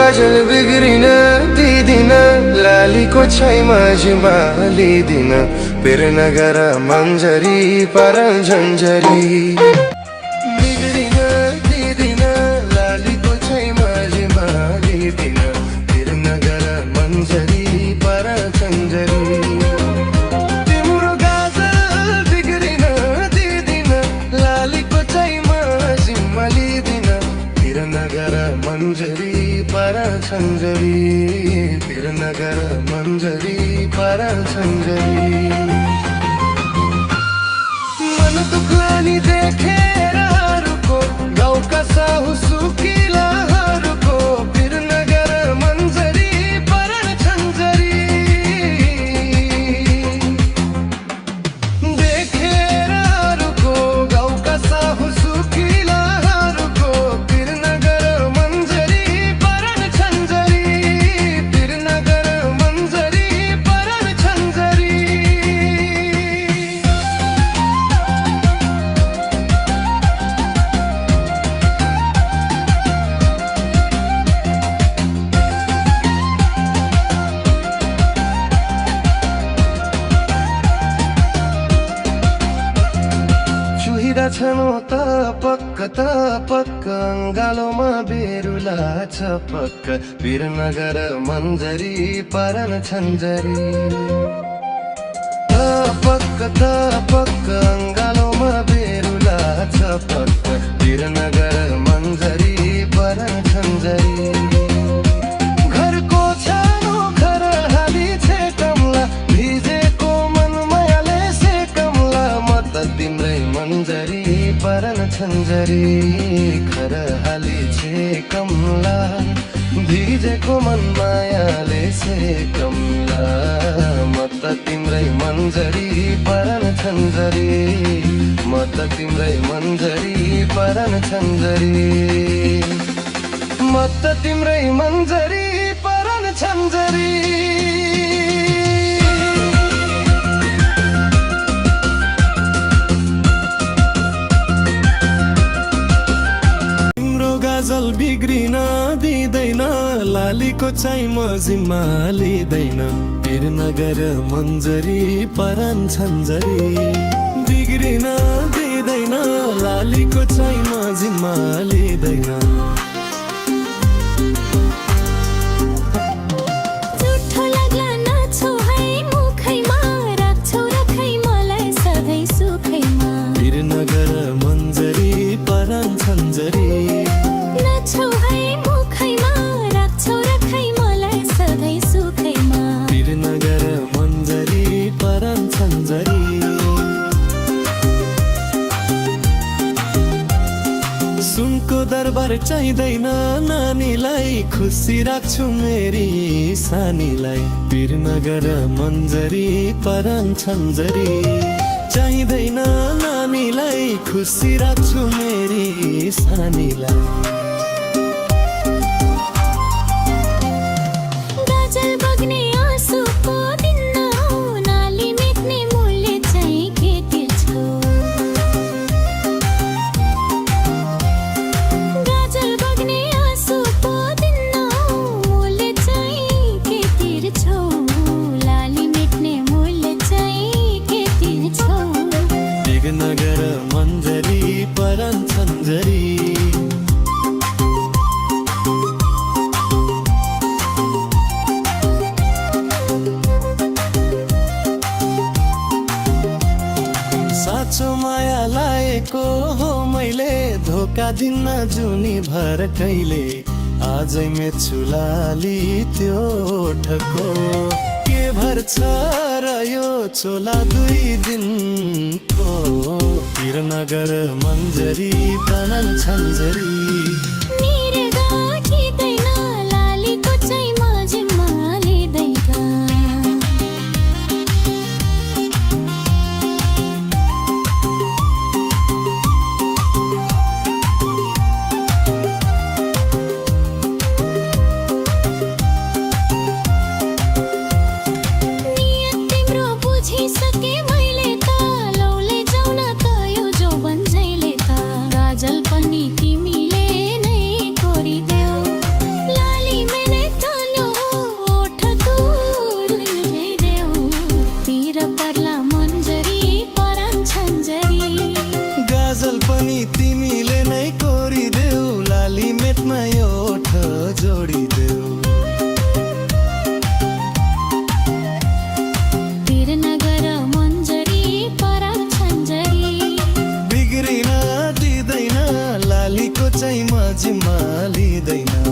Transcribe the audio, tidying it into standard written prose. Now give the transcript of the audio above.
गाजल बिग्रिन दिदिन, लालीको छैमा जिम्मा लिदिन, पिर नगर मन्जरी पर झन्झरी। बिग्रिन दिदिन, लालीको छैमा जिम्मा लिदिन, पिर नगर मन्जरी पर झन्झरी। तिम्रो गाजल बिग्रिन दिदिन, लालीको छैमा जिम्मा लिदिन, पिर नगर मन्जरी पर झन्झरी, पिर नगर मन्जरी पर झन्झरी। मन दुख्लानी देखेर रुको, गाउँका साहु सुकिलाहरूको, पिर नगर मन्जरी पर झन्झरी। देखेर रुको, गाउँका साहु सुकिलाहरूको, पिर नगर मन्जरी पर झन्झरी, पिर नगर मन्जरी पर झन्झरी। छनो त पक्क अङ्गालोमा बेरुला छ पक्क, पिर नगर मन्जरी परन झन्झरी। पक्क अङ्गालोमा बेरुला छ पक्क, पिर नगर मन्जरी परन झन्झरी। घरको छानो घर हाली छे कमला, भिजेको मन मायाले से कमला, म त तिम्रै मन्जरी परन झन्झरी। घर हाली छे कमला, भिजेको मन मायाले से कमला, म त तिम्रै मन्जरी परन झन्झरी, म त तिम्रै मन्जरी परन झन्झरी, म त तिम्रै मन्जरी परन झन्झरी। गाजल बिग्रिन दिँदैन, लालीको छैमा जिम्मा लिँदैन, पिर नगर मन्जरी परन झन्झरी। बिग्रिन दिँदैन, लालीको छैमा जिम्मा लिँदैन। पिर नगर मन्जरी परन झन्झरी। पिर नगर मन्जरी परन झन्झरी। सुनको दरबार चाहिँदैन नानीलाई, खुसी राख्छु मेरी सानीलाई, पिर नगर मन्जरी परन झन्झरी। चाहिँदैन नानीलाई, खुसी राख्छु मेरी सानीलाई। नगर मन्जरी परन झन्झरी। साँचो माया लागेको हो मैले, धोका दिन्न जुनी भर कहिले, आजै मेच्छु लाली त्यो ठको। के भर्छ र यो चोला 2 दिनको, पिर नगर मन्जरी परन झन्झरी। गाजल पनि तिमीले गालीको चाहिँ म जिम्मा लिँदैन।